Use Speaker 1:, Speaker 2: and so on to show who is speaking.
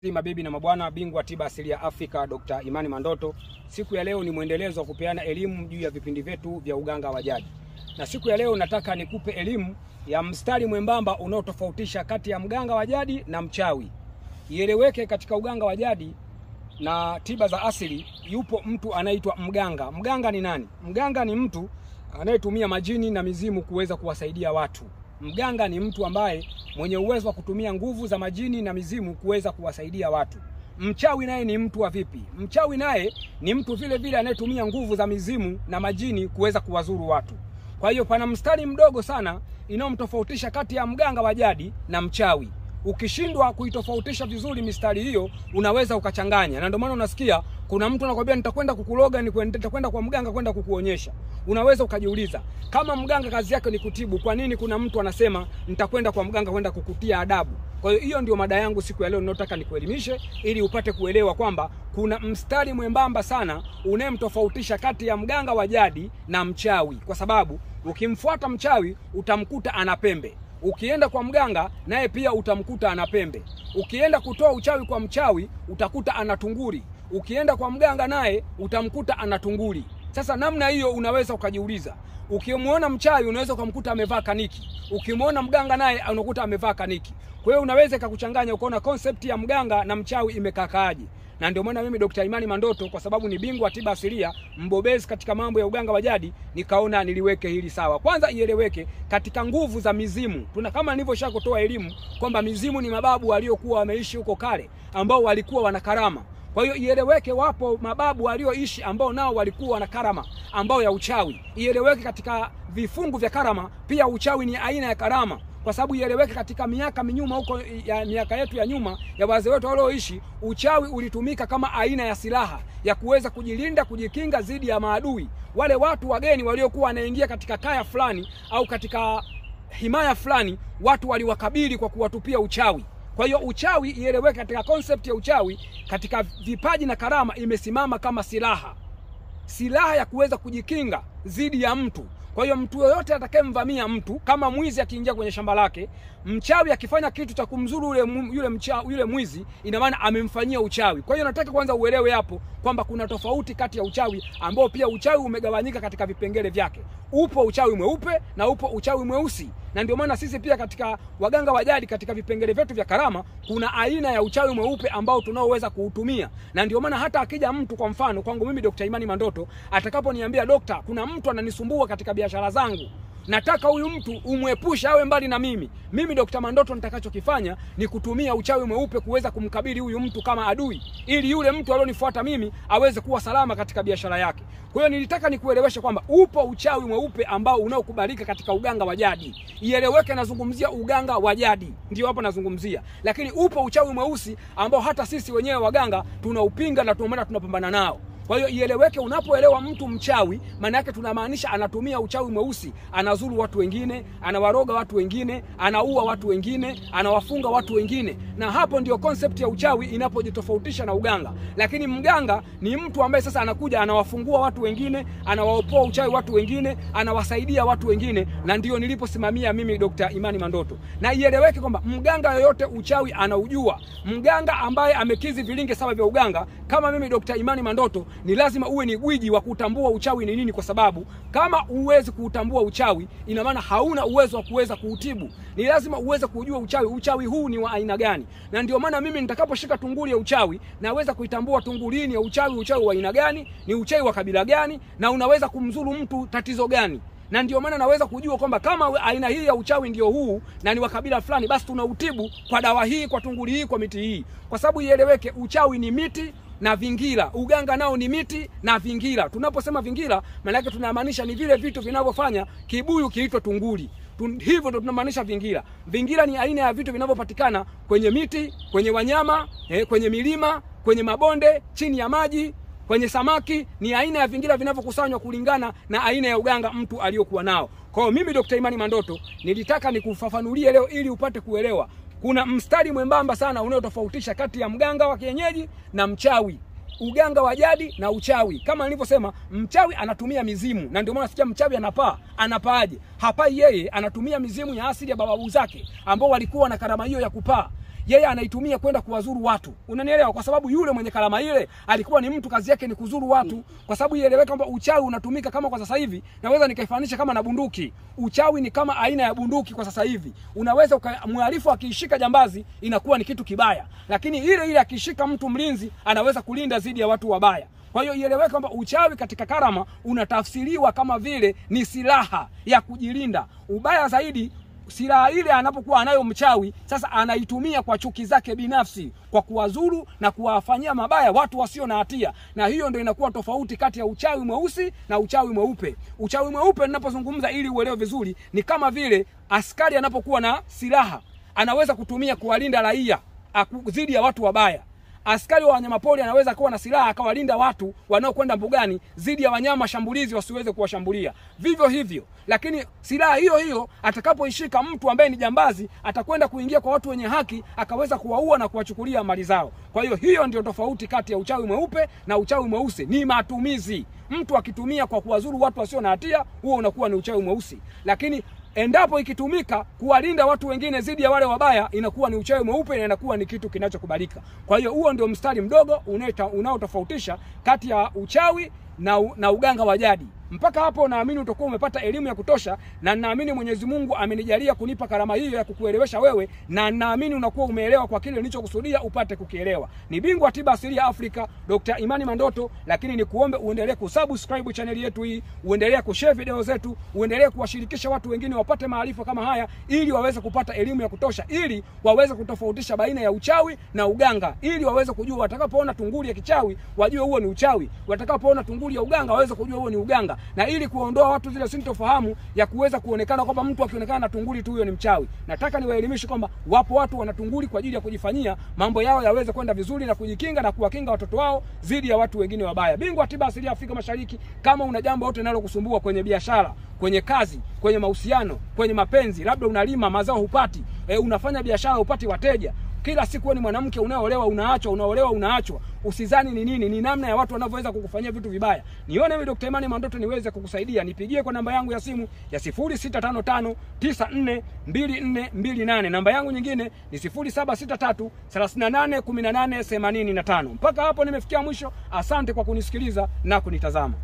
Speaker 1: Mabibi na mabwana, bingwa tiba asili ya Afrika Dr. Imani Mandoto. Siku ya leo ni mwendelezo wa kupeana elimu juu ya vipindi vyetu vya uganga wa jadi. Na siku ya leo nataka nikupe elimu ya mstari mwembamba unaotofautisha kati ya mganga wa jadi na mchawi. Ieleweke, katika uganga wa jadi na tiba za asili yupo mtu anaitwa mganga. Mganga ni nani? Mganga ni mtu anayetumia majini na mizimu kuweza kuwasaidia watu. Mganga ni mtu ambaye mwenye uwezo wa kutumia nguvu za majini na mizimu kuweza kuwasaidia watu. Mchawi naye ni mtu wa vipi? Mchawi naye ni mtu vile vile anayetumia nguvu za mizimu na majini kuweza kuwazuru watu. Kwa hiyo pana mstari mdogo sana inaomtofautisha kati ya mganga wa jadi na mchawi. Ukishindwa kuitofautisha vizuri mistari hiyo, unaweza ukachanganya. Na ndio maana unasikia kuna mtu anakuambia nitakwenda kukuloga, nitakwenda kwa mganga kwenda kukuonyesha. Unaweza ukajiuliza, kama mganga kazi yake ni kutibu, kwa nini kuna mtu anasema nitakwenda kwa mganga kwenda kukutia adabu? Kwa hiyo hiyo ndio mada yangu siku ya leo, ninataka nikuelimishe ili upate kuelewa kwamba kuna mstari mwembamba sana unemtofautisha kati ya mganga wa jadi na mchawi. Kwa sababu ukimfuata mchawi utamkuta ana pembe. Ukienda kwa mganga naye pia utamkuta ana pembe. Ukienda kutoa uchawi kwa mchawi utakuta ana tunguri. Ukienda kwa mganga naye utamkuta ana tunguri. Sasa namna hiyo unaweza ukajiuliza, ukimuona mchawi unaweza ukamkuta amevaa kaniki, ukimuona mganga naye unakuta amevaa kaniki. Kwa hiyo unaweza kukuchanganya ukaona concept ya mganga na mchawi imekakaaje. Na ndio maana mimi Dr. Imani Mandoto, kwa sababu ni bingwa tiba asilia, mbobezi katika mambo ya uganga wa jadi, nikaona niliweke hili sawa. Kwanza ieleweke katika nguvu za mizimu. Kama nilivyoshakutoa elimu kwamba mizimu ni mababu waliokuwa wameishi huko kale ambao walikuwa wana karama. Kwa hiyo ieleweke wapo mababu walioishi ambao nao walikuwa na karama ambao ya uchawi. Ieleweke katika vifungu vya karama pia uchawi ni aina ya karama. Kwa sababu ieleweke katika miaka minyuma huko, ya miaka yetu ya nyuma ya wazee wetu walioishi, uchawi ulitumika kama aina ya silaha ya kuweza kujilinda, kujikinga dhidi ya maadui. Wale watu wageni waliokuwa wanaingia katika kaya fulani au katika himaya fulani, watu waliwakabili kwa kuwatupia uchawi. Kwa hiyo uchawi ieleweke katika concept ya uchawi katika vipaji na karama imesimama kama silaha. Silaha ya kuweza kujikinga dhidi ya mtu. Kwa hiyo mtu yoyote atakayemvamia mtu, kama mwizi akiingia kwenye shamba lake, mchawi akifanya kitu cha kumzuru yule mwizi, ina maana amemfanyia uchawi. Kwa hiyo nataka kwanza uelewe hapo kwamba kuna tofauti kati ya uchawi ambao pia uchawi umegawanyika katika vipengele vyake. Upo uchawi mweupe na upo uchawi mweusi. Na ndio maana sisi pia katika waganga wa jadi katika vipengele vyetu vya karama kuna aina ya uchawi mweupe ambao tunaoweza kuutumia. Na ndio maana hata akija mtu, kwa mfano kwangu mimi Dr. Imani Mandoto, atakaponiambia dokta, kuna mtu ananisumbua katika biashara zangu, nataka huyu mtu umwepushe awe mbali na mimi. Mimi Dr. Mandoto nitakachokifanya ni kutumia uchawi mweupe kuweza kumkabili huyu mtu kama adui, ili yule mtu alionifuata mimi aweze kuwa salama katika biashara yake. Kwa hiyo nilitaka nikueleweshe kwamba upo uchawi mweupe ambao unaokubalika katika uganga wa jadi. Ieleweke, nazungumzia uganga wa jadi, ndio hapo nazungumzia. Lakini upo uchawi mweusi ambao hata sisi wenyewe waganga tunaupinga na tunapambana nao. Kwa hiyo ieleweke, unapoelewa mtu mchawi, maana yake tunamaanisha anatumia uchawi mweusi, anazuru watu wengine, anawaroga watu wengine, anaua watu wengine, anawafunga watu wengine. Na hapo ndio concept ya uchawi inapojitofautisha na uganga. Lakini mganga ni mtu ambaye sasa anakuja anawafungua watu wengine, anawaopoa uchawi watu wengine, anawasaidia watu wengine. Na ndio niliposimamia mimi Dr. Imani Mandoto. Na ieleweke kwamba mganga yoyote uchawi anaujua. Mganga ambaye amekizi vilinge sawa vya uganga kama mimi Dr. Imani Mandoto, ni lazima uwe ni gwiji wa kutambua uchawi ni nini. Kwa sababu kama uwezi kutambua uchawi, ina maana hauna uwezo wa kuweza kuutibu. Ni lazima uweze kujua uchawi huu ni wa aina gani. Na ndio maana mimi nitakaposhika tunguli ya uchawi, naweza kuitambua tungulini ya uchawi wa aina gani, ni uchawi wa kabila gani, na unaweza kumzuru mtu tatizo gani. Na ndio maana naweza kujua kwamba kama aina hii ya uchawi ndio huu na ni wa kabila fulani, basi tunautibu kwa dawa hii, kwa tunguli hii, kwa miti hii. Kwa sababu ieleweke, uchawi ni miti na vingira, uganga nao ni miti na vingira. Tunaposema vingira, maana yake tunamaanisha ni vile vitu vinavyofanya kibuyu kiitwe tunguli. Hivyo ndio tunamaanisha vingira. Vingira ni aina ya vitu vinavyopatikana kwenye miti, kwenye wanyama, kwenye milima, kwenye mabonde, chini ya maji, kwenye samaki. Ni aina ya vingira vinavyokusanywa kulingana na aina ya uganga mtu aliyokuwa nao. Kwa hiyo mimi Dr. Imani Mandoto nilitaka nikufafanulie leo ili upate kuelewa. Kuna mstari mwembamba sana unaotofautisha kati ya mganga wa kienyeji na mchawi. Uganga wa jadi na uchawi. Kama nilivyosema, mchawi anatumia mizimu. Na ndio maana sikia mchawi anapaa. Anapaaje? Hapai yeye, anatumia mizimu ya asili ya babu zake ambao walikuwa na karama hiyo ya kupaa. yeye anaitumia kwenda kuwazuru watu. Unanielewa? Kwa sababu yule mwenye karama ile alikuwa ni mtu kazi yake ni kuzuru watu. Kwa sababu ieleweka kwamba uchawi unatumika kama kwa sasa hivi, naweza nikaifanisha kama na bunduki. Uchawi ni kama aina ya bunduki kwa sasa hivi. Unaweza mhalifu akishika jambazi inakuwa ni kitu kibaya, lakini ile akishika mtu mlinzi anaweza kulinda dhidi ya watu wabaya. Kwa hiyo ieleweka kwamba uchawi katika karama unatafsiriwa kama vile ni silaha ya kujilinda. Ubaya zaidi, silaha ile anapokuwa anayo mchawi, sasa anaitumia kwa chuki zake binafsi, kwa kuwazuru na kuwafanyia mabaya watu wasio na hatia. Na hiyo ndio inakuwa tofauti kati ya uchawi mweusi na uchawi mweupe. Uchawi mweupe ninapozungumza ili uelewe vizuri, ni kama vile askari anapokuwa na silaha anaweza kutumia kuwalinda raia dhidi ya watu wabaya. Askari wa wanyamapori anaweza kuwa na silaha akawalinda watu wanaokwenda mbugani dhidi ya wanyama shambulizi wasiweze kuwashambulia. Vivyo hivyo, lakini silaha hiyo atakapoishika mtu ambaye ni jambazi, atakwenda kuingia kwa watu wenye haki akaweza kuwaua na kuwachukulia mali zao. Kwa hiyo ndio tofauti kati ya uchawi mweupe na uchawi mweusi, ni matumizi. Mtu akitumia kwa kuwazuru watu wasio na hatia, huo unakuwa ni uchawi mweusi. Lakini endapo ikitumika kuwalinda watu wengine dhidi ya wale wabaya, inakuwa ni uchawi mweupe na inakuwa ni kitu kinachokubalika. Kwa hiyo huo ndio mstari mdogo unaotofautisha kati ya uchawi na uganga wa jadi. Mpaka hapo naamini utakuwa umepata elimu ya kutosha, na naamini Mwenyezi Mungu amenijalia kunipa karama hiyo ya kukuelewesha wewe, na naamini unakuwa umeelewa kwa kile nilichokusudia upate kukielewa. Ni bingwa tiba asilia Afrika, Dr. Imani Mandoto, lakini ni kuombe uendelee kusubscribe channel yetu hii, uendelee kushare video zetu, uendelee kuwashirikisha watu wengine wapate maarifa kama haya, ili waweze kupata elimu ya kutosha, ili waweze kutofautisha baina ya uchawi na uganga, ili waweze kujua watakapoona tunguli ya kichawi wajue huo ni uchawi, watakapoona tunguli ya uganga waweze kujua huo ni uganga, na ili kuondoa watu zile sintofahamu ya kuweza kuonekana kwamba mtu akionekana na tunguli tu huyo ni mchawi. Nataka niwaelimishe kwamba wapo watu wana tunguli kwa ajili ya kujifanyia mambo yao yaweze kwenda vizuri na kujikinga na kuwakinga watoto wao dhidi ya watu wengine wabaya. Bingwa tiba asilia Afrika Mashariki, kama una jambo lote linalokusumbua kwenye biashara, kwenye kazi, kwenye mahusiano, kwenye mapenzi, labda unalima mazao hupati, unafanya biashara hupati wateja, kila siku wewe ni mwanamke unaolewa unaachwa, unaolewa unaachwa, usizani ni nini, ni namna ya watu wanavyoweza kukufanyia vitu vibaya. Nione mimi Dr. Imani Mandoto niweze kukusaidia. Nipigie kwa namba yangu ya simu ya 0655942428. Namba yangu nyingine ni 0763381885. Mpaka hapo nimefikia mwisho. Asante kwa kunisikiliza na kunitazama.